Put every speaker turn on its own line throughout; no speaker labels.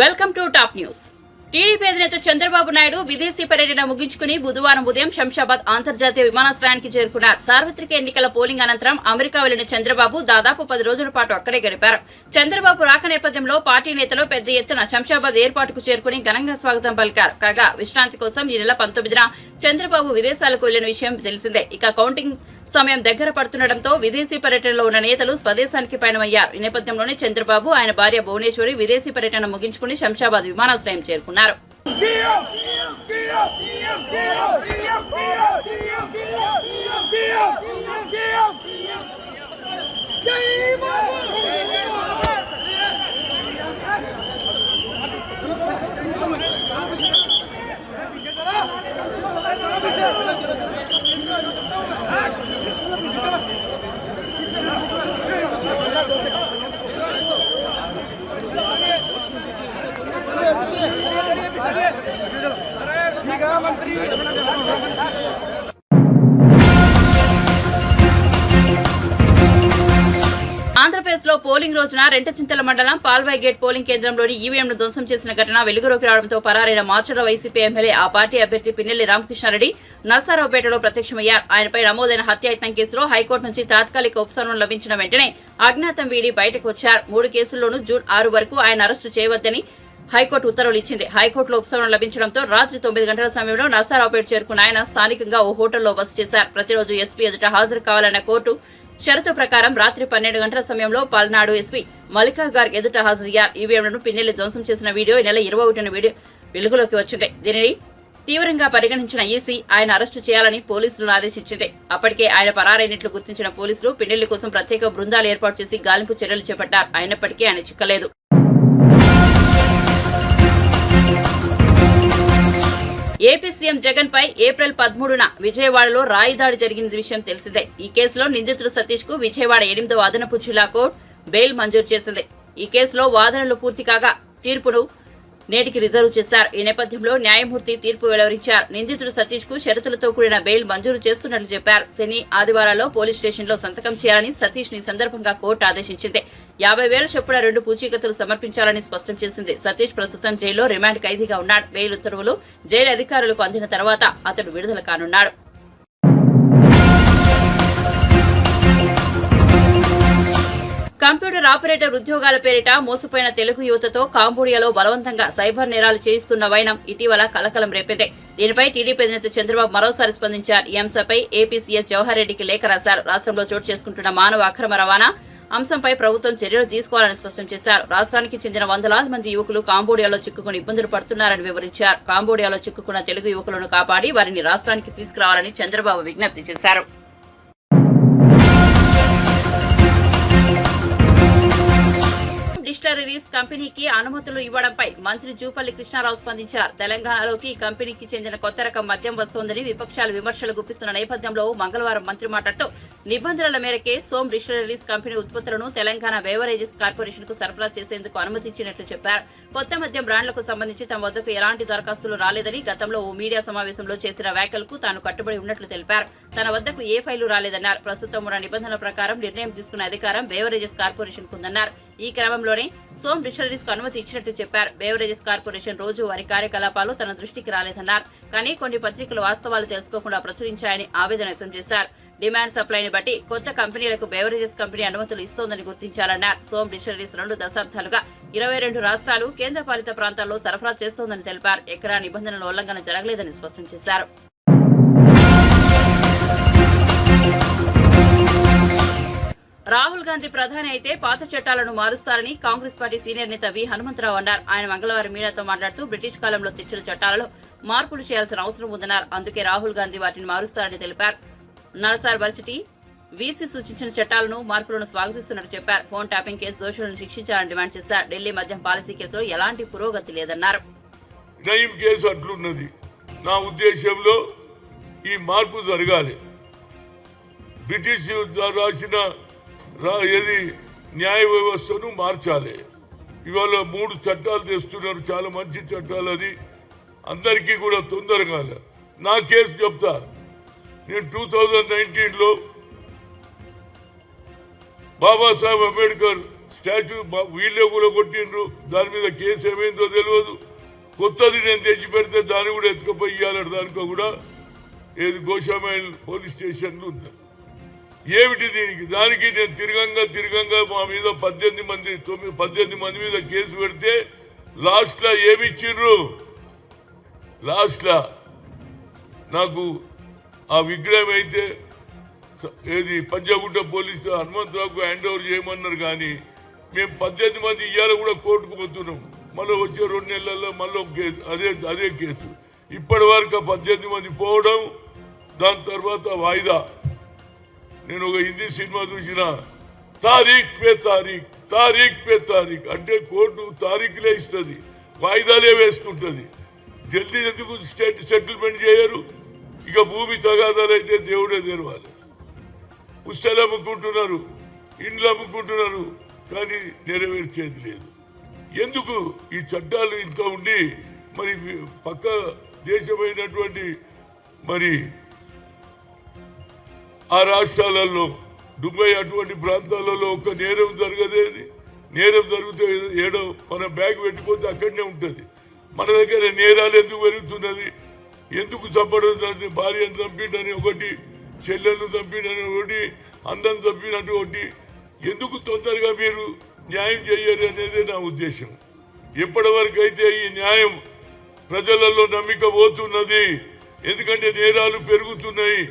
Welcome to top news. TDP అధినేత చంద్రబాబు నాయుడు విదేశీ పర్యటన ముగించుకుని బుధవారం ఉదయం శంషాబాద్ అంతర్జాతీయ విమానాశ్రయానికి చేరుకున్నారు. సార్వత్రిక ఎన్నికల పోలింగ్ అనంతరం అమెరికా వెళ్లిన చంద్రబాబు దాదాపు 10 రోజుల పాటు అక్కడే గడిపారు. చంద్రబాబు రాక నేపథ్యంలో పార్టీ నేతలు పెద్ద ఎత్తున శంషాబాద్ ఎయిర్పోర్టుకు చేరుకుని ఘనంగా స్వాగతం పలికారు. కాగా విశ్రాంతి కోసం ఈ నెల 19న చంద్రబాబు విదేశాలకు వెళ్లిన విషయం తెలిసిందే. ఇక కౌంటింగ్ సమయం దగ్గర పడుతుండటంతో విదేశీ పర్యటనలో ఉన్న నేతలు స్వదేశానికి పయనమయ్యారు. ఈ నేపథ్యంలోనే చంద్రబాబు ఆయన భార్య భువనేశ్వరి విదేశీ పర్యటన ముగించుకుని శంషాబాద్ విమానాశ్రయం చేరుకున్నారు. ఆంధ్రప్రదేశ్ లో పోలింగ్ రోజున రెంటచింతల మండలం పాల్వాయి గేట్ పోలింగ్ కేంద్రంలోని ఈవీఎంను ధ్వంసం చేసిన ఘటన వెలుగులోకి రావడంతో పరారైన మార్చర్ల వైసీపీ ఎమ్మెల్యే ఆ పార్టీ అభ్యర్థి పిన్నెల్లి రామకృష్ణారెడ్డి నర్సారావుపేటలో ప్రత్యక్షమయ్యారు. ఆయనపై నమోదైన హత్యాయత్నం కేసులో హైకోర్టు నుంచి తాత్కాలిక ఉపశమనం లభించిన వెంటనే అజ్ఞాతం వీడి బయటకు వచ్చారు. 3 కేసుల్లోనూ జూన్ 6 వరకు ఆయన అరెస్టు చేయవద్దని హైకోర్టు ఉత్తర్వులు ఇచ్చింది. హైకోర్టులో ఉపశమనం లభించడంతో రాత్రి 9 గంటల సమయంలో నర్సారావుపేట చేరుకున్న ఆయన స్థానికంగా ఓ హోటల్లో బస చేశారు. ప్రతిరోజు ఎస్పీ ఎదుట హాజరు కావాలన్న కోర్టు షరతు ప్రకారం రాత్రి 12 గంటల సమయంలో పల్నాడు ఎస్పీ మల్లికా గార్గ్ ఎదుట హాజరయ్యారు. ఈవీఎంలను పిన్నెల్లి ధ్వంసం చేసిన వీడియో ఈ నెల 21న వీడియో వెలుగులోకి వచ్చింది. దీనిని తీవ్రంగా పరిగణించిన ఈసీ ఆయన అరెస్టు చేయాలని పోలీసులను ఆదేశించింది. అప్పటికే ఆయన పరారైనట్లు గుర్తించిన పోలీసులు పిన్నెల్లి కోసం ప్రత్యేక బృందాలు ఏర్పాటు చేసి గాలింపు చర్యలు చేపట్టారు. అయినప్పటికీ ఆయన చిక్కలేదు. ఏపీ సీఎం జగన్ పై ఏప్రిల్ 13న విజయవాడలో రాయి దాడి జరిగిన విషయం తెలిసిందే. ఈ కేసులో నిందితుడు సతీష్ కు విజయవాడ 8వ అదనపు జిల్లా కోర్టు బెయిల్ మంజూరు చేసింది. ఈ కేసులో వాదనలు పూర్తి కాగా తీర్పును నేటికి రిజర్వ్ చేశారు. ఈ నేపథ్యంలో న్యాయమూర్తి తీర్పు వెలువరించారు. నిందితుడు సతీష్ కు షరతులతో కూడిన బెయిల్ మంజూరు చేస్తున్నట్లు చెప్పారు. శని ఆదివారాల్లో పోలీస్ స్టేషన్లో సంతకం చేయాలని సతీష్ ని సందర్భంగా కోర్టు ఆదేశించింది. 50,000 చొప్పున 2 పూచీకత్తులు సమర్పించాలని స్పష్టం చేసింది. సతీష్ ప్రస్తుతం జైల్లో రిమాండ్ ఖైదీగా ఉన్నాడు. బెయిల్ ఉత్తర్వులు జైలు అధికారులకు అందిన తర్వాత అతడు విడుదల కానున్నాడు. కంప్యూటర్ ఆపరేటర్ ఉద్యోగాల పేరిట మోసపోయిన తెలుగు యువతతో కాంబోడియాలో బలవంతంగా సైబర్ నేరాలు చేయిస్తున్న వైనం ఇటీవల కలకలం రేపింది. దీనిపై టీడీపీ అధినేత చంద్రబాబు మరోసారి స్పందించారు. ఈ అంశంపై ఏపీ సీఎస్ జవహర్ రెడ్డికి లేఖ రాశారు. రాష్ట్రంలో చోటు చేసుకుంటున్న మానవ అక్రమ రవాణా అంశంపై ప్రభుత్వం చర్యలు తీసుకోవాలని స్పష్టం చేశారు. రాష్ట్రానికి చెందిన వందలాది మంది యువకులు కాంబోడియాలో చిక్కుకుని ఇబ్బందులు పడుతున్నారని వివరించారు. కాంబోడియాలో చిక్కుకున్న తెలుగు యువకులను కాపాడి వారిని రాష్ట్రానికి తీసుకురావాలని చంద్రబాబు విజ్ఞప్తి చేశారు. డిస్టిలరీస్ కంపెనీకి అనుమతులు ఇవ్వడంపై మంత్రి జూపల్లి కృష్ణారావు స్పందించారు. తెలంగాణలోకి ఈ కంపెనీకి చెందిన కొత్త రకం మద్యం వస్తోందని విపక్షాలు విమర్శలు గుప్పిస్తున్న నేపథ్యంలో మంగళవారం మంత్రి మాట్లాడుతూ నిబంధనల మేరకే సోమ్ డిస్టిలరీస్ కంపెనీ ఉత్పత్తులను తెలంగాణ బేవరేజెస్ కార్పొరేషన్ కు సరఫరా చేసేందుకు అనుమతించినట్లు చెప్పారు. కొత్త మద్యం బ్రాండ్లకు సంబంధించి తమ వద్దకు ఎలాంటి దరఖాస్తులు రాలేదని గతంలో ఓ మీడియా సమావేశంలో చేసిన వ్యాఖ్యలకు తాను కట్టుబడి ఉన్నట్లు తెలిపారు. తన వద్దకు ఏ ఫైలు రాలేదన్నారు. ప్రస్తుతం ఉన్న నిబంధనల ప్రకారం నిర్ణయం తీసుకునే అధికారం బేవరేజెస్ కార్పొరేషన్ కుందన్నారు. ఈ క్రమంలోనే సోమ్ డిస్టిలరీస్ కు అనుమతి ఇచ్చినట్టు చెప్పారు. బేవరేజెస్ కార్పొరేషన్ రోజు వారి కార్యకలాపాలు తన దృష్టికి రాలేదన్నారు. కానీ కొన్ని పత్రికలు వాస్తవాలు తెలుసుకోకుండా ప్రచురించాయని ఆవేదన వ్యక్తం చేశారు. డిమాండ్ సప్లైని బట్టి కొత్త కంపెనీలకు బేవరేజెస్ కంపెనీ అనుమతులు ఇస్తోందని గుర్తించాలన్నారు. సోమ్ డిస్టిలరీస్ 2 దశాబ్దాలుగా 22 రాష్ట్రాలు కేంద్రపాలిత ప్రాంతాల్లో సరఫరా చేస్తోందని తెలిపారు. ఎక్కడా నిబంధనల ఉల్లంఘన జరగలేదని స్పష్టం చేశారు. రాహుల్ గాంధీ ప్రధాని అయితే పాత చట్టాలను మారుస్తారని కాంగ్రెస్ పార్టీ సీనియర్ నేత వి హనుమంతరావు అన్నారు. ఆయన మంగళవారం మీడియాతో మాట్లాడుతూ బ్రిటిష్ కాలంలో తెచ్చిన చట్టాలలో మార్పులు చేయాల్సిన అవసరం ఉందన్నారు. అందుకే రాహుల్ గాంధీ వాటిని మారుస్తారని తెలిపారు. నల్సార్ వర్సిటీ వీసీ సూచించిన చట్టాలను మార్పులను స్వాగతిస్తున్నట్టు చెప్పారు. ఫోన్ ట్యాపింగ్ కేసు దోషులను శిక్షించాలని డిమాండ్ చేశారు. ఢిల్లీ మద్యం పాలసీ కేసులో ఎలాంటి పురోగతి లేదన్నారు.
నా ఉద్దేశంలో ఈ మార్పు జరగాలి. బ్రిటిష్ రాసిన న్యాయ వ్యవస్థను మార్చాలి. ఇవాళ 3 చట్టాలు తెస్తున్నారు, చాలా మంచి చట్టాలు. అది అందరికీ కూడా తొందరగా. నా కేసు చెప్తా. నేను 2019లో బాబాసాహెబ్ అంబేద్కర్ స్టాచ్యూ వీళ్ళే కూడా కొట్టిండ్రు, దాని మీద కేసు ఏమైందో తెలియదు. కొత్తది నేను తెచ్చి పెడితే దాన్ని కూడా ఎత్తుకపోయి ఇవ్వాలంటే దానికో కూడా ఏది గోషామైల్ పోలీస్ స్టేషన్లు ఉంది. ఏమిటి దీనికి దానికి నేను తిరగంగా మా మీద 18 మంది మీద కేసు పెడితే లాస్ట్లో ఏమిచ్చిండ్రు? లాస్ట్లో నాకు ఆ విగ్రహం అయితే ఏది పంజాగుట్ట పోలీసు హనుమంతరావుకు హ్యాండ్ ఓవర్ చేయమన్నారు. కానీ మేము 18 మంది ఇవాళ కూడా కోర్టుకు పోతున్నాం. మళ్ళీ వచ్చే 2 నెలల్లో మళ్ళీ ఒక కేసు, అదే కేసు. ఇప్పటి వరకు 18 మంది పోవడం, దాని తర్వాత వాయిదా. నేను ఒక హిందీ సినిమా చూసిన, తారీఖ్ పే తారీఖ్ అంటే కోర్టు తారీఖులే ఇస్తుంది, వాయిదాలే వేసుకుంటుంది. జల్దీ ఎందుకు సెటిల్మెంట్ చేయరు? ఇక భూమి తగాదాలు అయితే దేవుడే తెరవాలి. పుస్తకాలు అమ్ముకుంటున్నారు, ఇండ్లు అమ్ముకుంటున్నారు, కానీ నెరవేర్చేది లేదు. ఎందుకు ఈ చట్టాలు ఇంత ఉండి మరి పక్క దేశమైనటువంటి మరి ఆ రాష్ట్రాలలో దుబాయ్ అటువంటి ప్రాంతాలలో ఒక నేరం జరగదేది. నేరం జరిగితే ఏడో మనం బ్యాగ్ పెట్టిపోతే అక్కడనే ఉంటుంది. మన దగ్గర నేరాలు ఎందుకు పెరుగుతున్నది? ఎందుకు చంపడం? భార్యను చంపిడని ఒకటి, చెల్లెలను చంపిడని ఒకటి, అందం చంపినట్టు ఒకటి. ఎందుకు తొందరగా మీరు న్యాయం చేయరు అనేది నా ఉద్దేశం. ఎప్పటి వరకు అయితే ఈ న్యాయం ప్రజలలో నమ్మిక పోతున్నది, ఎందుకంటే నేరాలు పెరుగుతున్నాయి.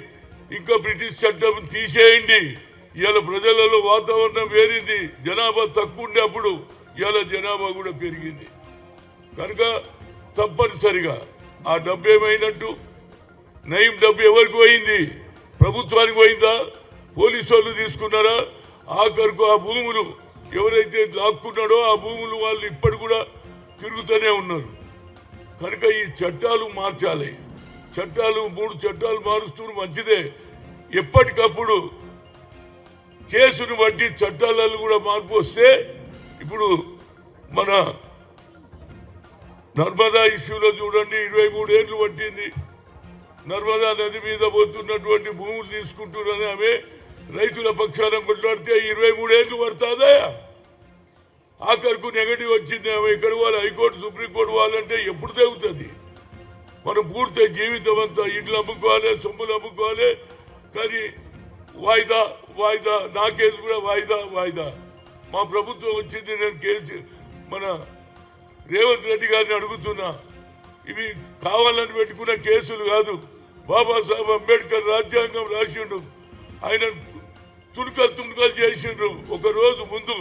ఇంకా బ్రిటిష్ చట్టం తీసేయండి. ఇవాళ ప్రజలలో వాతావరణం వేరింది. జనాభా తక్కువ ఉండే అప్పుడు ఇవాళ జనాభా కూడా పెరిగింది. కనుక తప్పనిసరిగా ఆ డబ్బు ఏమైనట్టు? నయం డబ్బు ఎవరికి పోయింది? ప్రభుత్వానికి పోయిందా? పోలీసు వాళ్ళు తీసుకున్నారా? ఆఖరుకు ఆ భూములు ఎవరైతే దాక్కున్నాడో ఆ భూములు వాళ్ళు ఇప్పటి కూడా తిరుగుతూనే ఉన్నారు. కనుక ఈ చట్టాలు మార్చాలి. చట్టాలు 3 చట్టాలు మారుస్తూ మంచిదే. ఎప్పటికప్పుడు కేసును బట్టి చట్టాలలో కూడా మార్పు వస్తే, ఇప్పుడు మన నర్మదా ఇష్యూలో చూడండి, 23 ఏళ్ళు పట్టింది. నర్మదా నది మీద పోతున్నటువంటి భూములు తీసుకుంటున్నారని ఆమె రైతుల పక్షాన కొట్లాడితే 23 ఏళ్ళు పడుతుందా? ఆఖరుకు నెగటివ్ వచ్చింది. ఆమె ఎక్కడ వాళ్ళు హైకోర్టు సుప్రీంకోర్టు వాళ్ళంటే ఎప్పుడు తెగుతుంది? మనం పూర్తి జీవితం అంతా ఇళ్ళు అమ్ముకోవాలి, సొమ్ములు అమ్ముకోవాలి. కానీ వాయిదా నా కేసు కూడా వాయిదా. మా ప్రభుత్వం వచ్చింది, నేను కేసు మన రేవంత్ రెడ్డి గారిని అడుగుతున్నా, ఇవి కావాలని పెట్టుకున్న కేసులు కాదు. బాబాసాహెబ్ అంబేద్కర్ రాజ్యాంగం రాసిండు, ఆయన తుణుకలు చేసిండ్రు. ఒక రోజు ముందు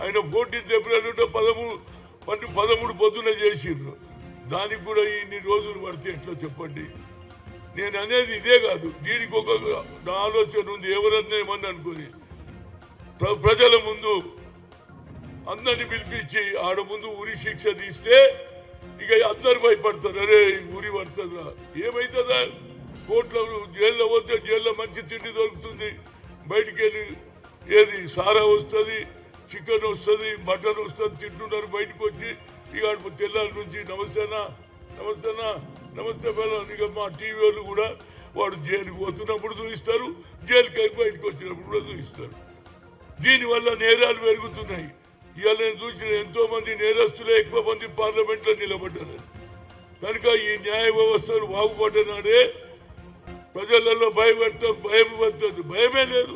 ఆయన 14 ఏప్రిల్ 13 పొద్దున చేసిండ్రు. దానికి కూడా ఇన్ని రోజులు పడితే ఎట్లా చెప్పండి? నేను అనేది ఇదే కాదు, దీనికి ఒక ఆలోచన ఉంది. ఎవరన్నా ఏమన్నా అనుకుని ప్రజల ముందు అందరిని పిలిపించి ఆడ ముందు ఉరి శిక్ష తీస్తే ఇక అందరు భయపడతారు. అరే ఉరి పడుతుందా? ఏమవుతుందా? కోర్టులో జైల్లో పోతే జైల్లో మంచి తిండి దొరుకుతుంది, బయటికి వెళ్ళి ఏది సారా వస్తుంది, చికెన్ వస్తుంది, మటన్ వస్తుంది, తింటున్నారు. బయటకు వచ్చి ఇక తెల్లారి నుంచి నమస్తే బెల్లం. ఇక మా టీవీ వాళ్ళు కూడా వాడు జైలుకి పోతున్నప్పుడు చూపిస్తారు, జైలుకి బయటకు వచ్చినప్పుడు కూడా చూపిస్తారు. దీనివల్ల నేరాలు పెరుగుతున్నాయి. ఇవాళ నేను చూసిన ఎంతో మంది నేరస్తులే ఎక్కువ మంది పార్లమెంట్లో నిలబడ్డారు. కనుక ఈ న్యాయ వ్యవస్థలు బాగుపడ్డనాడే ప్రజలలో భయం పడుతుంది. భయమే లేదు.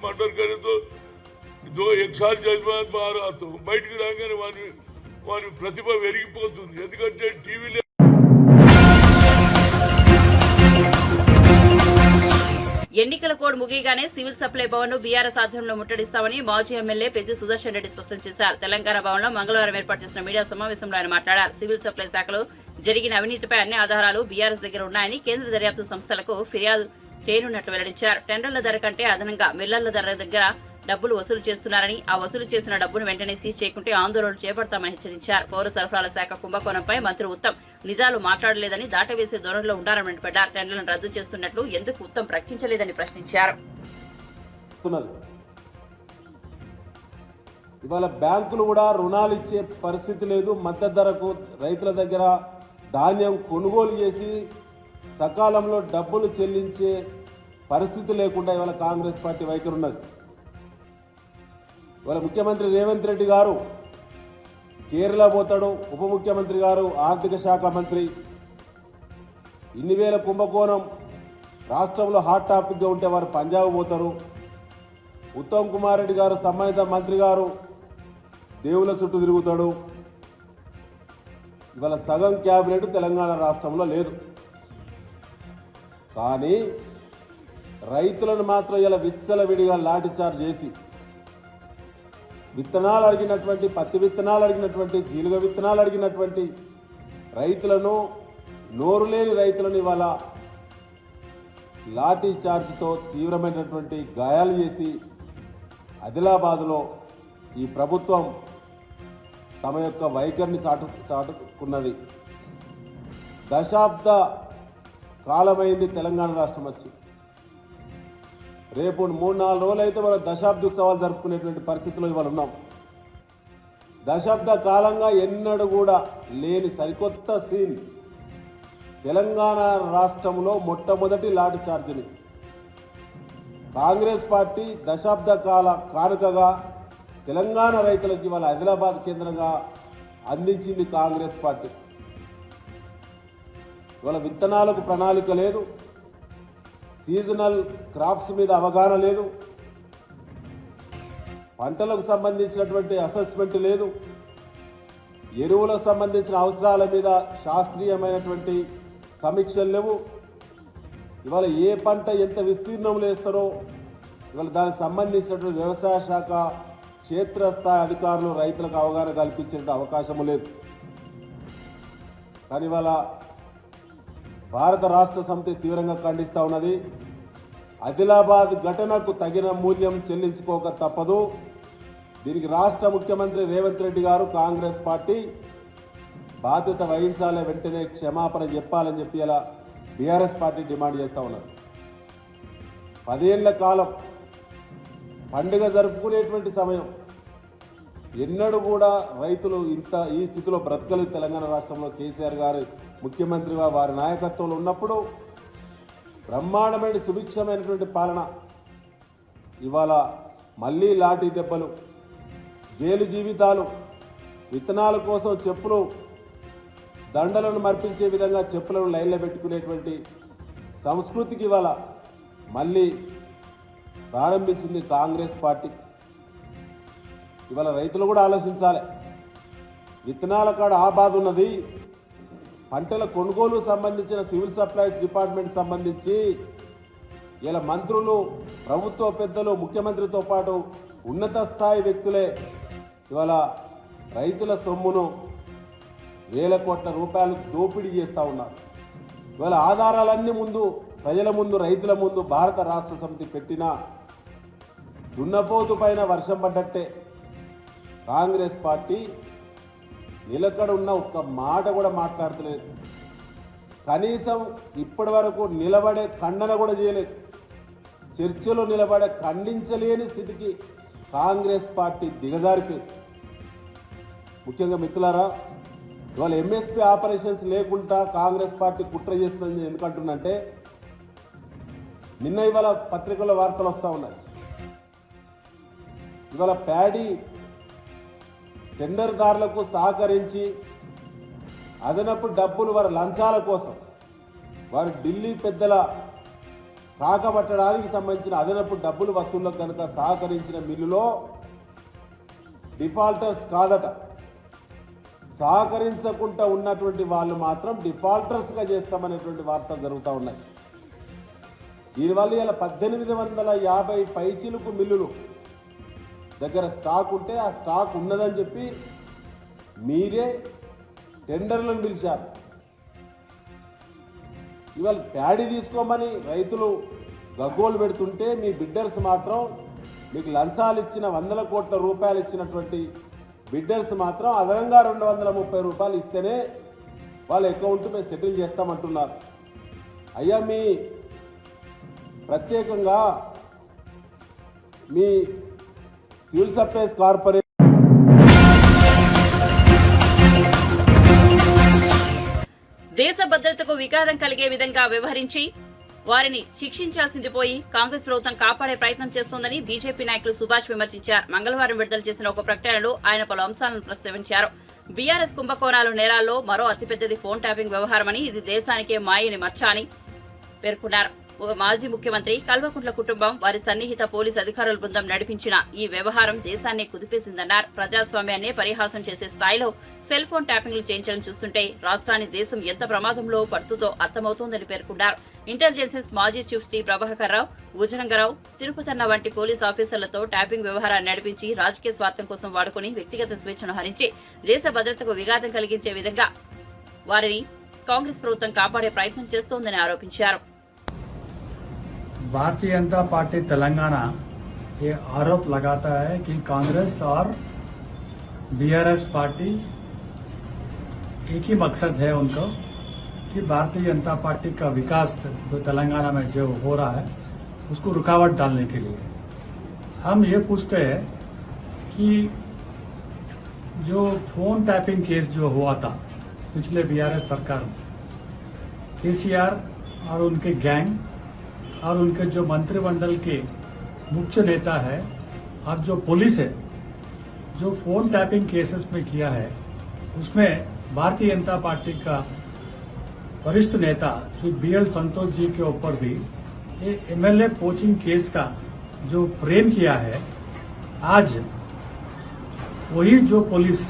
మర్డర్ కరేతో 1 साल జజ్బాత్ బారాతో బయటికి రాగానే వాని ప్రతిభ పెరిగిపోతుంది. ఎందుకంటే టీవీలో
ఎన్నికల కోడ్ ముగియగానే సివిల్ సప్లై భవన్ ను బీఆర్ఎస్ ఆధ్వర్యంలో ముట్టడిస్తామని మాజీ ఎమ్మెల్యే పెద్ది సుదర్శన్ రెడ్డి స్పష్టం చేశారు. తెలంగాణ భవన్ లో మంగళవారం ఏర్పాటు చేసిన మీడియా సమావేశంలో ఆయన మాట్లాడారు. సివిల్ సప్లై శాఖలో జరిగిన అవినీతిపై అన్ని ఆధారాలు బీఆర్ఎస్ దగ్గర ఉన్నాయని కేంద్ర దర్యాప్తు సంస్థలకు ఫిర్యాదు చేయనున్నట్లు వెల్లడించారు. టెండర్ల ధర కంటే అదనంగా మిల్లర్ల ధర దగ్గర డబ్బులు వసూలు చేస్తున్నారని, ఆ వసూలు చేసిన డబ్బును వెంటనే సీజ్ చేయకుంటే ఆందోళనలు చేపడతామని హెచ్చరించారు. పౌర సరఫరాల శాఖ కుంభకోణంపై మంత్రి ఉత్తమ్ నిజాలు మాట్లాడలేదని, దాటవేసే ధోరణిలో ఉండాలని మండిపడ్డారు. టెండర్లను రద్దు చేస్తున్నట్లు ఎందుకు ఉత్తమ్ ప్రకటించలేదని ప్రశ్నించారు.
ఇవాళ బ్యాంకులు కూడా రుణాలు ఇచ్చే పరిస్థితి లేదు. మద్దతు ధరకు రైతుల దగ్గర ధాన్యం కొనుగోలు చేసి సకాలంలో డబ్బులు చెల్లించే పరిస్థితి లేకుండా ఇవాళ కాంగ్రెస్ పార్టీ వైఖరి ఉన్నది. ఇవాళ ముఖ్యమంత్రి రేవంత్ రెడ్డి గారు కేరళ పోతాడు, ఉప ముఖ్యమంత్రి గారు ఆర్థిక శాఖ మంత్రి. ఇన్ని వేల కుంభకోణం రాష్ట్రంలో హాట్ టాపిక్గా ఉంటే వారు పంజాబ్ పోతారు. ఉత్తమ్ కుమార్ రెడ్డి గారు సంబంధిత మంత్రి గారు దేవుళ్ళ చుట్టూ తిరుగుతాడు. ఇవాళ సగం క్యాబినెట్ తెలంగాణ రాష్ట్రంలో లేదు. కానీ రైతులను మాత్రం ఇలా విచ్చలవిడిగా లాఠీచార్జ్ చేసి విత్తనాలు అడిగినటువంటి, పత్తి విత్తనాలు అడిగినటువంటి, జీలుగ విత్తనాలు అడిగినటువంటి రైతులను, నోరు లేని రైతులను ఇవాళ లాఠీ చార్జ్తో తీవ్రమైనటువంటి గాయాలు చేసి ఆదిలాబాద్లో ఈ ప్రభుత్వం తమ యొక్క వైఖరిని చాటుకున్నది. దశాబ్ద కాలమైంది తెలంగాణ రాష్ట్రం వచ్చి. రేపు 3-4 రోజులు అయితే మనం దశాబ్ద ఉత్సవాలు జరుపుకునేటువంటి పరిస్థితిలో ఇవాళ ఉన్నాం. దశాబ్ద కాలంగా ఎన్నడూ కూడా లేని సరికొత్త సీన్ తెలంగాణ రాష్ట్రంలో మొట్టమొదటి లాఠీ చార్జిని కాంగ్రెస్ పార్టీ దశాబ్ద కాల కానుకగా తెలంగాణ రైతులకు ఇవాళ ఆదిలాబాద్ కేంద్రంగా అందించింది కాంగ్రెస్ పార్టీ. ఇవాళ విత్తనాలకు ప్రణాళిక లేదు, సీజనల్ క్రాప్స్ మీద అవగాహన లేదు, పంటలకు సంబంధించినటువంటి అసెస్మెంట్ లేదు, ఎరువులకు సంబంధించిన అవసరాల మీద శాస్త్రీయమైనటువంటి సమీక్షలు లేవు. ఇవాళ ఏ పంట ఎంత విస్తీర్ణంలో వేస్తారో ఇవాళ దానికి సంబంధించినటువంటి వ్యవసాయ శాఖ క్షేత్రస్థాయి అధికారులు రైతులకు అవగాహన కల్పించే అవకాశము లేదు. కానీ ఇవాళ భారత రాష్ట్ర సమితి తీవ్రంగా ఖండిస్తూ ఉన్నది. ఆదిలాబాద్ ఘటనకు తగిన మూల్యం చెల్లించుకోక తప్పదు. దీనికి రాష్ట్ర ముఖ్యమంత్రి రేవంత్ రెడ్డి గారు, కాంగ్రెస్ పార్టీ బాధ్యత వహించాలి, వెంటనే క్షమాపణ చెప్పాలని చెప్పి ఇలా బీఆర్ఎస్ పార్టీ డిమాండ్ చేస్తూ ఉన్నారు. 10 ఏళ్ల కాలం పండుగ జరుపుకునేటువంటి సమయం ఎన్నడూ కూడా రైతులు ఈ స్థితిలో బ్రతకలు. తెలంగాణ రాష్ట్రంలో కేసీఆర్ గారు ముఖ్యమంత్రిగా వారి నాయకత్వంలో ఉన్నప్పుడు బ్రహ్మాండమైన సుభిక్షమైనటువంటి పాలన. ఇవాళ మళ్ళీ లాఠీ దెబ్బలు, జైలు జీవితాలు, విత్తనాల కోసం చెప్పులు, దండలను మర్పించే విధంగా చెప్పులను లైన్లో పెట్టుకునేటువంటి సంస్కృతికి ఇవాళ మళ్ళీ ప్రారంభించింది కాంగ్రెస్ పార్టీ. ఇవాళ రైతులు కూడా ఆలోచించాలి. విత్తనాల కాడ ఆ బాధ ఉన్నది. పంటల కొనుగోలు సంబంధించిన సివిల్ సప్లైస్ డిపార్ట్మెంట్ సంబంధించి ఇలా మంత్రులు, ప్రభుత్వ పెద్దలు, ముఖ్యమంత్రితో పాటు ఉన్నత స్థాయి వ్యక్తులే ఇవాళ రైతుల సొమ్మును వేల కోట్ల రూపాయలు దోపిడీ చేస్తూ ఉన్నారు. ఇవాళ ఆధారాలన్నీ ముందు ప్రజల ముందు, రైతుల ముందు భారత రాష్ట్ర సమితి పెట్టినా దున్నపోతు పైన వర్షం పడ్డట్టే కాంగ్రెస్ పార్టీ నిలకడ ఉన్న ఒక్క మాట కూడా మాట్లాడతలేదు. కనీసం ఇప్పటి వరకు నిలబడే ఖండన కూడా చేయలేదు. చర్చలో నిలబడే ఖండించలేని స్థితికి కాంగ్రెస్ పార్టీ దిగజారిపోయింది. ముఖ్యంగా మిత్రులారా, ఇవాళ ఎంఎస్పీ ఆపరేషన్స్ లేకుండా కాంగ్రెస్ పార్టీ కుట్ర చేస్తుంది. ఎందుకంటున్నంటే నిన్న ఇవాళ పత్రికల్లో వార్తలు వస్తూ ఉన్నాయి. ఇవాళ ప్యాడీ టెండర్దారులకు సహకరించి అదనపు డబ్బులు వారి లంచాల కోసం వారు ఢిల్లీ పెద్దల కాకబట్టడానికి సంబంధించిన అదనపు డబ్బులు వసూళ్లకు కనుక సహకరించిన మిల్లులో డిఫాల్టర్స్ కాదట. సహకరించకుండా ఉన్నటువంటి వాళ్ళు మాత్రం డిఫాల్టర్స్గా చేస్తామనేటువంటి వార్తలు జరుగుతూ ఉన్నాయి. దీనివల్ల ఇలా 1850 పైచిలుకు మిల్లులు దగ్గర స్టాక్ ఉంటే ఆ స్టాక్ ఉన్నదని చెప్పి మీరే టెండర్లను పిలిచారు. ఇవాళ ప్యాడీ తీసుకోమని రైతులు గగ్గోలు పెడుతుంటే మీ బిడ్డర్స్ మాత్రం మీకు లంచాలు ఇచ్చిన 100 కోట్ల రూపాయలు ఇచ్చినటువంటి బిడ్డర్స్ మాత్రం అదనంగా 230 రూపాయలు ఇస్తేనే వాళ్ళ అకౌంట్ మేము సెటిల్ చేస్తామంటున్నారు. అయ్యా, మీ ప్రత్యేకంగా మీ సివిల్ సప్లైస్ కార్పొరేషన్
దేశ భద్రతకు విఘాతం కలిగే విధంగా వ్యవహరించి వారిని శిక్షించాల్సింది పోయి కాంగ్రెస్ ప్రభుత్వం కాపాడే ప్రయత్నం చేస్తోందని బీజేపీ నాయకులు సుభాష్ విమర్శించారు. మంగళవారం విడుదల చేసిన ఒక ప్రకటనలో ఆయన పలు అంశాలను ప్రస్తావించారు. బీఆర్ఎస్ కుంభకోణాలు నేరాల్లో మరో అతిపెద్దది ఫోన్ ట్యాపింగ్ వ్యవహారమని, ఇది దేశానికే మాయని మచ్చ అని పేర్కొన్నారు. మాజీ ముఖ్యమంత్రి కల్వకుంట్ల కుటుంబం, వారి సన్నిహిత పోలీసు అధికారుల బృందం నడిపించిన ఈ వ్యవహారం దేశాన్ని కుదిపేసిందన్నారు. ప్రజాస్వామ్యాన్ని పరిహాసం చేసే స్థాయిలో సెల్ ఫోన్ ట్యాపింగ్లు చేయించడం చూస్తుంటే రాష్ట్రాన్ని దేశం ఎంత ప్రమాదంలో పడుతుందో అర్థమవుతోందని పేర్కొన్నారు. ఇంటెలిజెన్స్ మాజీ చీఫ్ టీ ప్రభాకర్ రావు, భుజరంగరావు, తిరుపతన్న వంటి పోలీసు ఆఫీసర్లతో ట్యాపింగ్ వ్యవహారాన్ని నడిపించి రాజకీయ స్వార్థం కోసం వాడుకుని వ్యక్తిగత స్వేచ్ఛను హరించి దేశ భద్రతకు విఘాతం కలిగించే విధంగా వారిని కాంగ్రెస్ ప్రభుత్వం కాపాడే ప్రయత్నం చేస్తోందని ఆరోపించారు.
भारतीय जनता पार्टी तेलंगाना ये आरोप लगाता है कि कांग्रेस और बीआरएस पार्टी एक ही मकसद है उनको कि भारतीय जनता पार्टी का विकास जो तेलंगाना में जो हो रहा है उसको रुकावट डालने के लिए। हम ये पूछते हैं कि जो फोन टैपिंग केस जो हुआ था पिछले बीआरएस सरकार में, केसीआर और उनके गैंग और उनके जो मंत्रिमंडल के मुख्य नेता है और जो पुलिस है, जो फोन टैपिंग केसेस में किया है, उसमें भारतीय जनता पार्टी का वरिष्ठ नेता श्री बीएल संतोष जी के ऊपर भी ये एमएलए पोचिंग केस का जो फ्रेम किया है, आज वही जो पुलिस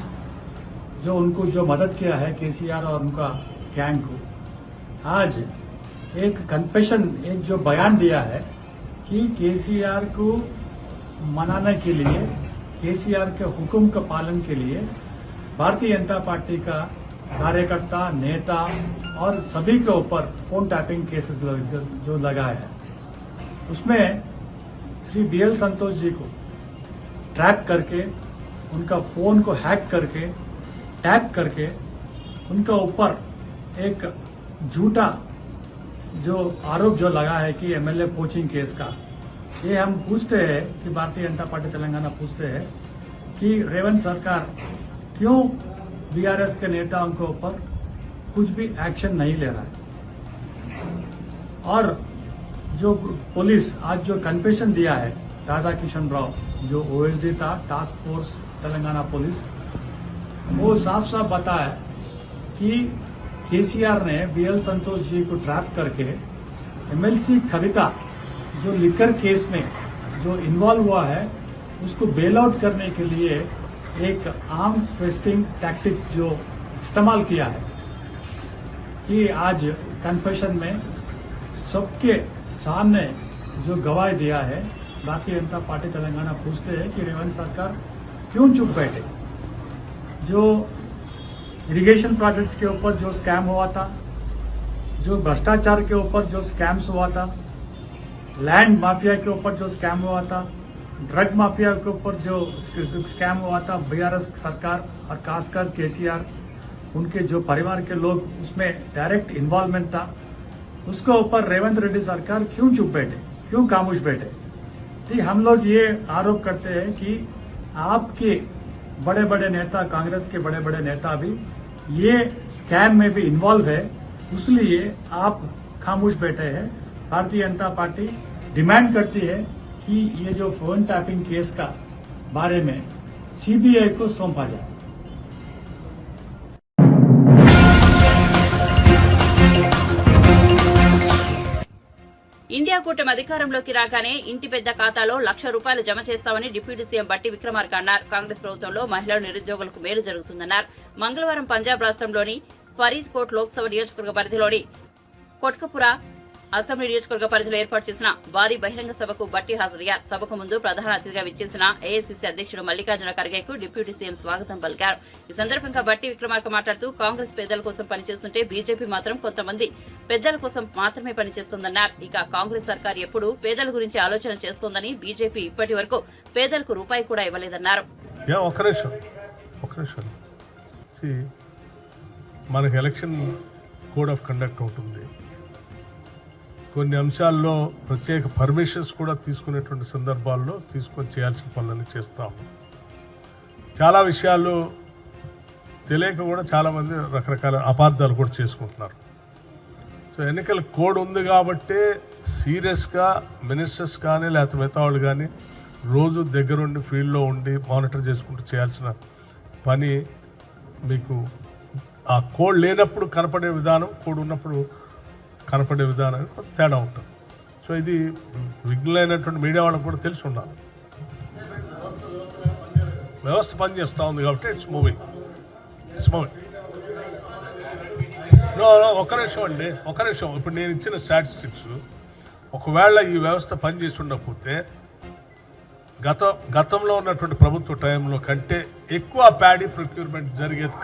जो उनको जो मदद किया है केसीआर और उनका गैंग को, आज एक कन्फेशन, एक जो बयान दिया है कि केसीआर को मनाने के लिए, केसीआर के हुक्म का पालन के लिए भारतीय जनता पार्टी का कार्यकर्ता, नेता और सभी के ऊपर फोन टैपिंग केसेस जो लगाए हैं, उसमें श्री बीएल संतोष जी को ट्रैप करके, उनका फोन को हैक करके, टैप करके उनका ऊपर एक झूठा जो आरोप जो लगा है कि एमएलए पोचिंग केस का, ये हम पूछते हैं कि भारतीय जनता पार्टी तेलंगाना पूछते हैं कि रेवंत सरकार क्यों बीआरएस के नेताओं के ऊपर कुछ भी एक्शन नहीं ले रहा है। और जो पुलिस आज जो कन्फेशन दिया है राधा किशन राव, जो ओएसडी था टास्क फोर्स तेलंगाना पुलिस, वो साफ साफ बताया कि केसीआर ने बीएल संतोष जी को ट्रैप करके एमएलसी कविता जो लिकर केस में जो इन्वॉल्व हुआ है उसको बेल आउट करने के लिए एक आर्म ट्विस्टिंग टैक्टिक्स जो इस्तेमाल किया है कि आज कन्फेशन में सबके सामने जो गवाही दिया है। भारतीय जनता पार्टी तेलंगाना पूछते हैं कि रेवंत सरकार क्यों चुप बैठे। जो इरिगेशन प्रोजेक्ट्स के ऊपर जो स्कैम हुआ था, जो भ्रष्टाचार के ऊपर जो स्कैम्स हुआ था, लैंड माफिया के ऊपर जो स्कैम हुआ था, ड्रग माफिया के ऊपर जो स्कैम हुआ था, बीआरएस सरकार और खासकर केसीआर उनके जो परिवार के लोग उसमें डायरेक्ट इन्वॉल्वमेंट था, उसके ऊपर रेवंत रेड्डी सरकार क्यों चुप बैठे, क्यों खामोश बैठे। तो हम लोग ये आरोप करते हैं कि आपके बड़े बड़े नेता, कांग्रेस के बड़े बड़े नेता भी ये स्कैम में भी इन्वॉल्व है, इसलिए आप खामोश बैठे हैं। भारतीय जनता पार्टी डिमांड करती है कि ये जो फोन टैपिंग केस का बारे में सीबीआई को सौंपा जाए।
ఇండియా కూటమి అధికారంలోకి రాగానే ఇంటి పెద్ద ఖాతాలో ₹1,00,000 జమ చేస్తామని డిప్యూటీ సీఎం బట్టి విక్రమార్క అన్నారు. కాంగ్రెస్ ప్రభుత్వంలో మహిళలు, నిరుద్యోగులకు మేలు జరుగుతుందన్నారు. మంగళవారం పంజాబ్ రాష్ట్రంలోని ఫరీద్కోట్ లోక్సభ నియోజకవర్గ పరిధిలోని కొట్కపురా అసెంబ్లీ నియోజకవర్గ పరిధిలో ఏర్పాటు చేసిన భారీ బహిరంగ సభకు బట్టి హాజరయ్యారు. సభకు ముందు ప్రధాన అతిథిగా విచ్చేసిన ఏఐసీసీ అధ్యక్షుడు మల్లికార్జున ఖర్గేకు డిప్యూటీ సీఎం స్వాగతం పలికారు. ఈ సందర్భంగా బట్టి విక్రమార్క మాట్లాడుతూ కాంగ్రెస్ పేదల కోసం పనిచేస్తుంటే బీజేపీ మాత్రం కొంతమంది పెద్దల కోసం మాత్రమే పనిచేస్తోందన్నారు. ఇక కాంగ్రెస్ సర్కార్ ఎప్పుడూ పేదల గురించి ఆలోచన చేస్తోందని, బీజేపీ ఇప్పటి వరకు పేదలకు రూపాయి కూడా ఇవ్వలేదన్నారు.
మనకి ఎలక్షన్ కోడ్ ఆఫ్ కండక్ట్ ఉంటుంది. కొన్ని అంశాల్లో ప్రత్యేక పర్మిషన్స్ కూడా తీసుకునేటువంటి సందర్భాల్లో తీసుకొని చేయాల్సిన పనులన్నీ చేస్తాము. చాలా విషయాల్లో తెలియక కూడా చాలామంది రకరకాల అపార్థాలు కూడా చేసుకుంటున్నారు. సో ఎన్నికల కోడ్ ఉంది కాబట్టి సీరియస్గా మినిస్టర్స్ కానీ లేకపోతే మిగతా వాళ్ళు కానీ రోజు దగ్గరుండి ఫీల్డ్లో ఉండి మానిటర్ చేసుకుంటూ చేయాల్సిన పని మీకు ఆ కోడ్ లేనప్పుడు కనపడే విధానం, కోడ్ ఉన్నప్పుడు కనపడే విధానం తేడా ఉంటుంది. సో ఇది విఘ్నులైనటువంటి మీడియా వాళ్ళకు కూడా తెలిసి ఉండాలి. వ్యవస్థ పనిచేస్తూ ఉంది కాబట్టి ఇట్స్ మూవింగ్. ఒక్క నిమిషం అండి, ఒక్క నిమిషం. ఇప్పుడు నేను ఇచ్చిన స్టాటిస్టిక్స్ ఒకవేళ ఈ వ్యవస్థ పనిచేసి ఉండకపోతే గతంలో ఉన్నటువంటి ప్రభుత్వ టైంలో కంటే ఎక్కువ ప్యాడీ ప్రొక్యూర్మెంట్ జరిగేది.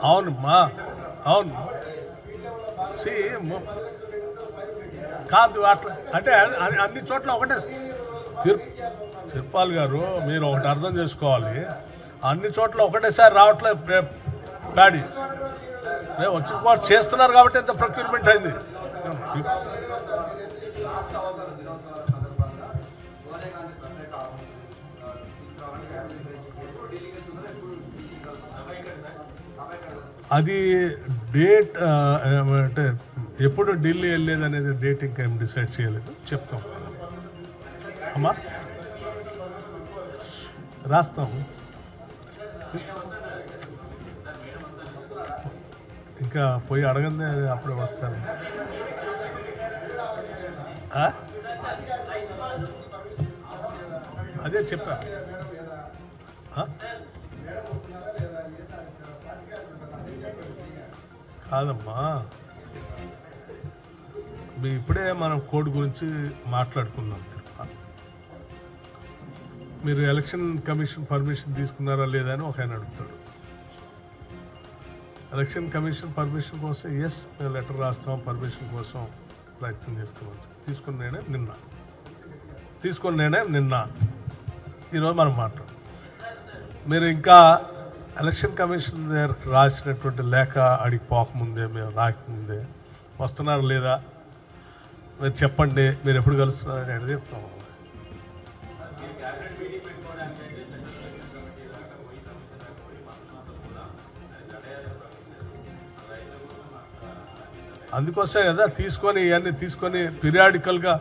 అవునమ్మా, అవును. కాదు అట్లా అంటే అన్ని చోట్ల ఒకటే. తిరుపాల్ గారు మీరు ఒకటి అర్థం చేసుకోవాలి, అన్ని చోట్ల ఒకటేసారి రావట్లేదు ప్యాడీ. వచ్చిన వాళ్ళు చేస్తున్నారు కాబట్టి ఎంత ప్రొక్యూర్మెంట్ అయింది. అది డేట్ అంటే ఎప్పుడు ఢిల్లీ వెళ్ళేది అనేది డేట్ ఇంకా ఏం డిసైడ్ చేయలేదు, చెప్తాం అమ్మా, రాస్తాము. ఇంకా పోయి అడగందే అప్పుడే వస్తాను. అదే చెప్పా. కాదమ్మా, ఇప్పుడే మనం కోడ్ గురించి మాట్లాడుకుందాం. మీరు ఎలక్షన్ కమిషన్ పర్మిషన్ తీసుకున్నారా లేదా అని ఒక ఆయన అడుగుతాడు. ఎలక్షన్ కమిషన్ పర్మిషన్ కోసం ఎస్ మేము లెటర్ రాస్తాం, పర్మిషన్ కోసం ప్రయత్నం చేస్తున్నాం. తీసుకుని నేనే నిన్న ఈరోజు మనం మాట్లాడు. మీరు ఇంకా ఎలక్షన్ కమిషన్ దగ్గర రాసినటువంటి లేఖ అడిగి పోకముందే, మేము రాకముందే వస్తున్నారు లేదా మీరు చెప్పండి, మీరు ఎప్పుడు కలుస్తున్నారని అడిగి చెప్తాము. అందుకోసమే కదా తీసుకొని ఇవన్నీ తీసుకొని పీరియాడికల్గా,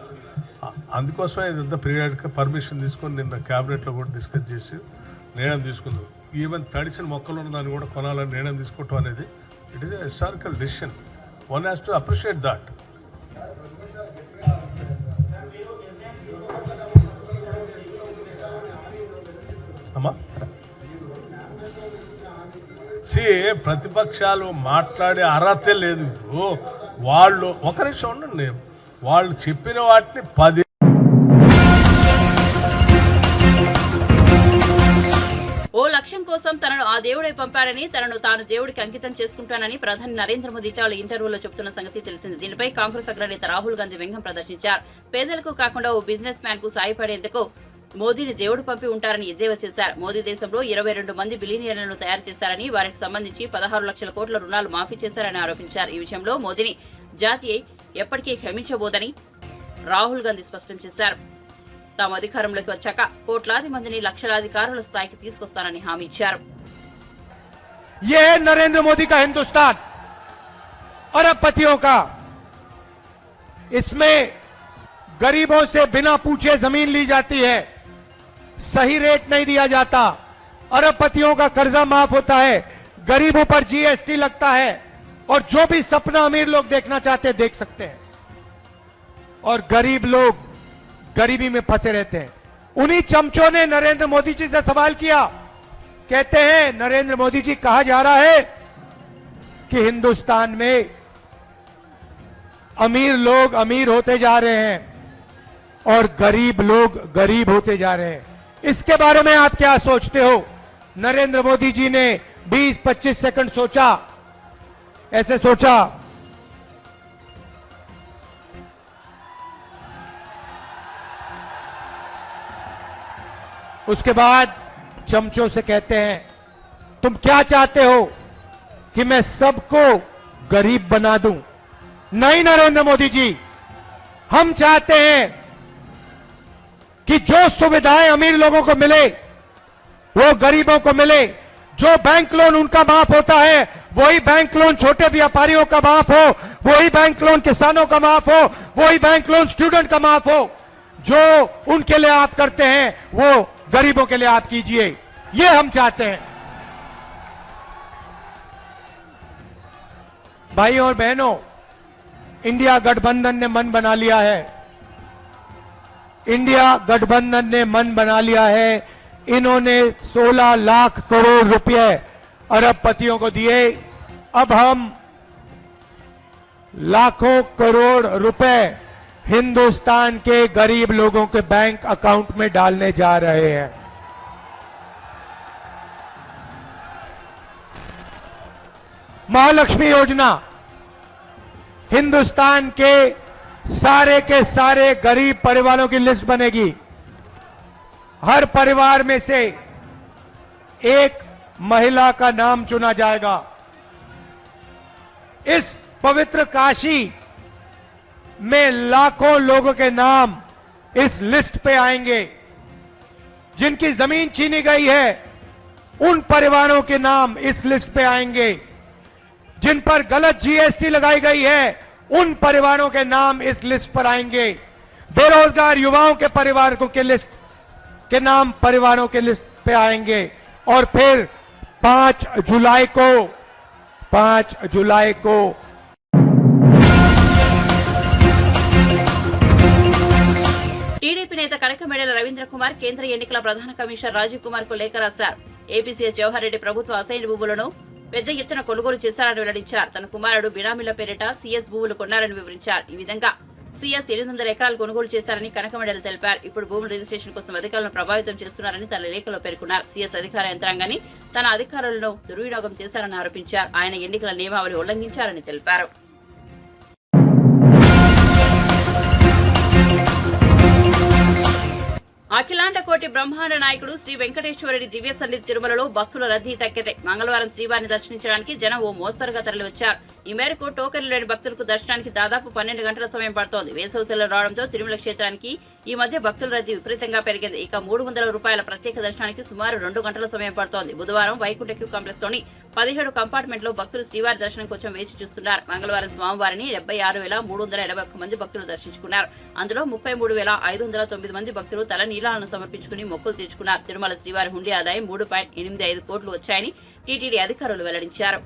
అందుకోసమే ఇదంతా పీరియాడికల్ పర్మిషన్ తీసుకొని నిన్న క్యాబినెట్లో కూడా డిస్కస్ చేసి నిర్ణయం తీసుకుందాం. ఈవెన్ తడిసిన మొక్కలు ఉన్న దాన్ని కూడా కొనాలని నిర్ణయం తీసుకోవటం అనేది it is a historical decision. One has to appreciate that. అమ్మా ప్రతిపక్షాలు మాట్లాడే అర్హతే లేదు. వాళ్ళు ఒక నిమిషం ఉండండి, వాళ్ళు చెప్పిన వాటిని 10
ఓ లక్ష్యం కోసం తనను ఆ దేవుడే పంపారని, తనను తాను దేవుడికి అంకితం చేసుకుంటానని ప్రధాని నరేంద్ర మోదీ ఇటీవల ఇంటర్వ్యూలో చెబుతున్న సంగతి తెలిసింది. దీనిపై కాంగ్రెస్ అగ్రనేత రాహుల్ గాంధీ వ్యంగ్యం ప్రదర్శించారు. పేదలకు కాకుండా ఓ బిజినెస్ మ్యాన్ కు సాయపడేందుకు మోదీని దేవుడు పంపి ఉంటారని ఎద్దేవా చేశారు. మోదీ దేశంలో 22 మంది బిలియనీర్లను తయారు చేశారని, వారికి సంబంధించి 16 లక్షల కోట్ల రుణాలు మాఫీ చేశారని ఆరోపించారు. ఈ విషయంలో మోదీని జాతి ఎప్పటికీ క్షమించబోదని రాహుల్ గాంధీ స్పష్టం చేశారు. తాము అధికారంలోకి వచ్చాక కోట్లాది మందిని లక్షలాధికారుల స్థాయికి తీసుకొస్తానని హామీ ఇచ్చారు.
ये नरेंद्र मोदी का हिंदुस्तान, अरबपतियों का, इसमें गरीबों से बिना पूछे जमीन ली जाती है, सही रेट नहीं दिया जाता, अरबपतियों का कर्जा माफ होता है, गरीबों पर जीएसटी लगता है, और जो भी सपना अमीर लोग देखना चाहते हैं देख सकते हैं, और गरीब लोग गरीबी में फंसे रहते हैं. उन्हीं चमचों ने नरेंद्र मोदी जी से सवाल किया. कहते हैं नरेंद्र मोदी जी, कहा जा रहा है कि हिंदुस्तान में अमीर लोग अमीर होते जा रहे हैं और गरीब लोग गरीब होते जा रहे हैं. इसके बारे में आप क्या सोचते हो? नरेंद्र मोदी जी ने 20-25 सेकंड सोचा, ऐसे सोचा. उसके बाद चमचों से कहते हैं, तुम क्या चाहते हो कि मैं सबको गरीब बना दूं? नहीं नरेंद्र मोदी जी, हम चाहते हैं कि जो सुविधाएं अमीर लोगों को मिले वो गरीबों को मिले, जो बैंक लोन उनका माफ होता है वही बैंक लोन छोटे व्यापारियों का माफ हो, वही बैंक लोन किसानों का माफ हो, वही बैंक लोन स्टूडेंट का माफ हो। जो उनके लिए आप करते हैं वो गरीबों के लिए आप कीजिए, ये हम चाहते हैं। भाई और बहनों, इंडिया गठबंधन ने मन बना लिया है। इंडिया गठबंधन ने मन बना लिया है। इन्होंने 16 लाख करोड़ रुपए अरबपतियों को दिए। अब हम लाखों करोड़ रुपए हिंदुस्तान के गरीब लोगों के बैंक अकाउंट में डालने जा रहे हैं। महालक्ष्मी योजना हिंदुस्तान के सारे गरीब परिवारों की लिस्ट बनेगी। हर परिवार में से एक महिला का नाम चुना जाएगा। इस पवित्र काशी में लाखों लोगों के नाम इस लिस्ट पे आएंगे। जिनकी जमीन छीनी गई है उन परिवारों के नाम इस लिस्ट पे आएंगे। जिन पर गलत जीएसटी लगाई गई है उन परिवारों के नाम इस लिस्ट पर आएंगे। बेरोजगार युवाओं के परिवारों के लिस्ट के नाम परिवारों के लिस्ट पे आएंगे। और फिर 5 जुलाई को
టీడీపీ నేత కనకమేడల రవీంద్ర కుమార్ కేంద్ర ఎన్నికల ప్రధాన కమిషనర్ రాజీవ్ కుమార్ కు లేఖ రాశారు. ఏపీ సీఎస్ జవహర్ రెడ్డి ప్రభుత్వ అసైన్ భూములను పెద్ద ఎత్తున కొనుగోలు చేశారని వెల్లడించారు. తన కుమారుడు బినామీల పేరిట సీఎస్ భూములు కొన్నారని వివరించారు. ఈ విధంగా సీఎస్ 800 ఎకరాలు కొనుగోలు చేశారని కనకమేడల తెలిపారు. ఇప్పుడు భూముల రిజిస్ట్రేషన్ కోసం అధికారులను ప్రభావితం చేస్తున్నారని తన లేఖలో పేర్కొన్నారు. సీఎస్ అధికార యంత్రాంగాన్ని తన అధికారులను దుర్వినియోగం చేశారని ఆరోపించారు. ఆయన ఎన్నికల నియమావళి ఉల్లంఘించారని తెలిపారు. అఖిలాండ కోటి బ్రహ్మాండ నాయకుడు శ్రీ వెంకటేశ్వరుడి దివ్య సన్నిధి తిరుమలలో భక్తుల రద్దీ తగ్గితే మంగళవారం శ్రీవారిని దర్శించడానికి జనం ఓ మోస్తరుగా తరలివచ్చారు. ఈ మేరకు టోకెన్లు లేని భక్తులకు దర్శనానికి దాదాపు 12 గంటల సమయం పడుతోంది. వేసవి సెలవు రావడంతో తిరుమల క్షేత్రానికి ఈ మధ్య భక్తుల రద్దీ విపరీతంగా పెరిగింది. ఇక 300 రూపాయల ప్రత్యేక దర్శనానికి సుమారు 2 గంటల సమయం పడుతోంది. బుధవారం వైకుంఠ క్యూ కాంప్లెక్స్ లోని 17 కంపార్ట్మెంట్లో భక్తులు శ్రీవారి దర్శనం కోసం వేచి చూస్తున్నారు. మంగళవారం స్వామివారిని 76,381 మంది భక్తులు దర్శించుకున్నారు. అందులో 33,509 మంది భక్తులు తల నీలాలను సమర్పించుకుని మొక్కులు తీర్చుకున్నారు. తిరుమల శ్రీవారి హుండీ ఆదాయం 3.85 కోట్లు వచ్చాయని టీటీడీ అధికారులు వెల్లడించారు.